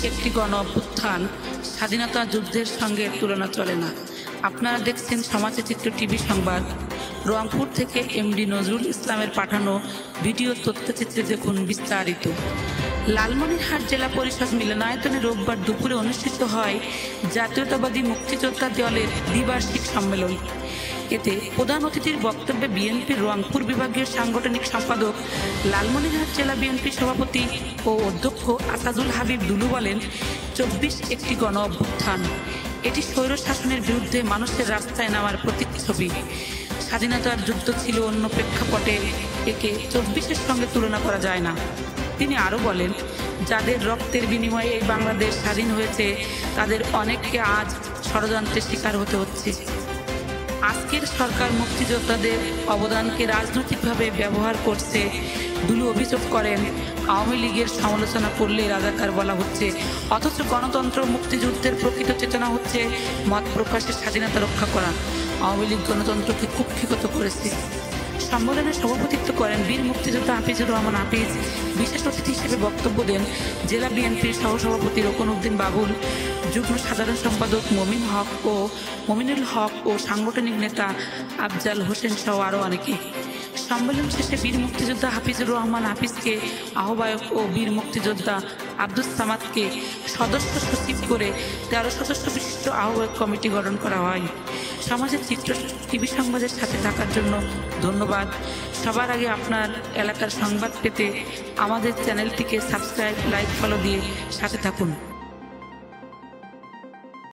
একটি গণ অভ্যুত্থান স্বাধীনতা যুদ্ধের সঙ্গে তুলনা চলে না। আপনারা দেখছেন সমাজে চিত্র টিভি সংবাদ। রংপুর থেকে এমডি নজরুল ইসলামের পাঠানো ভিডিও তথ্যচিত্রে দেখুন বিস্তারিত। লালমনিরহাট জেলা পরিষদ মিলনায়তনে রোববার দুপুরে অনুষ্ঠিত হয় জাতীয়তাবাদী মুক্তিযোদ্ধা দলের দ্বিবার্ষিক সম্মেলন। এতে প্রধান অতিথির বক্তব্যে বিএনপির রংপুর বিভাগীয় সাংগঠনিক সম্পাদক, লালমনিরহাট জেলা বিএনপি সভাপতি ও অধ্যক্ষ আসাদুল হাবিব দুলু বলেন, ২৪ একটি গণ অভ্যুত্থান। এটি স্বৈর শাসনের বিরুদ্ধে মানুষের রাস্তায় নামার প্রতিচ্ছবি। স্বাধীনতার যুদ্ধ ছিল অন্য প্রেক্ষাপটে, একে ২৪-এর সঙ্গে তুলনা করা যায় না। তিনি আরও বলেন, যাদের রক্তের বিনিময়ে এই বাংলাদেশ স্বাধীন হয়েছে তাদের অনেককে আজ ষড়যন্ত্রের শিকার হতে হচ্ছে। আজকের সরকার মুক্তিযোদ্ধাদের অবদানকে রাজনৈতিকভাবে ব্যবহার করছে। দুলু অভিযোগ করেন, আওয়ামী লীগের সমালোচনা করলে রাজাকার বলা হচ্ছে, অথচ গণতন্ত্র মুক্তিযুদ্ধের প্রকৃত চেতনা হচ্ছে মত প্রকাশের স্বাধীনতা রক্ষা করা। আওয়ামী লীগ গণতন্ত্রকে কুক্ষিগত করেছে। সম্মেলনে সভাপতিত্ব করেন বীর মুক্তিযোদ্ধা হাফিজুর রহমান হাফিজ। বিশেষ অতিথি হিসেবে বক্তব্য দেন জেলা বিএনপির সহসভাপতি রোকন উদ্দিন বাবুল, যুগ্ম সাধারণ সম্পাদক মমিনুল হক ও সাংগঠনিক নেতা আফজাল হোসেন সহ আরও অনেকে। সম্মেলন শেষে বীর মুক্তিযোদ্ধা হাফিজুর রহমান হাফিজকে আহ্বায়ক ও বীর মুক্তিযোদ্ধা আব্দুস সামাদকে সদস্য সচিব করে ১৩ সদস্য বিশিষ্ট আহ্বায়ক কমিটি গঠন করা হয়। সমাজের চিত্র টিভি সংবাদের সাথে থাকার জন্য ধন্যবাদ। সবার আগে আপনার এলাকার সংবাদ পেতে আমাদের চ্যানেলটিকে সাবস্ক্রাইব, লাইক, ফলো দিয়ে সাথে থাকুন।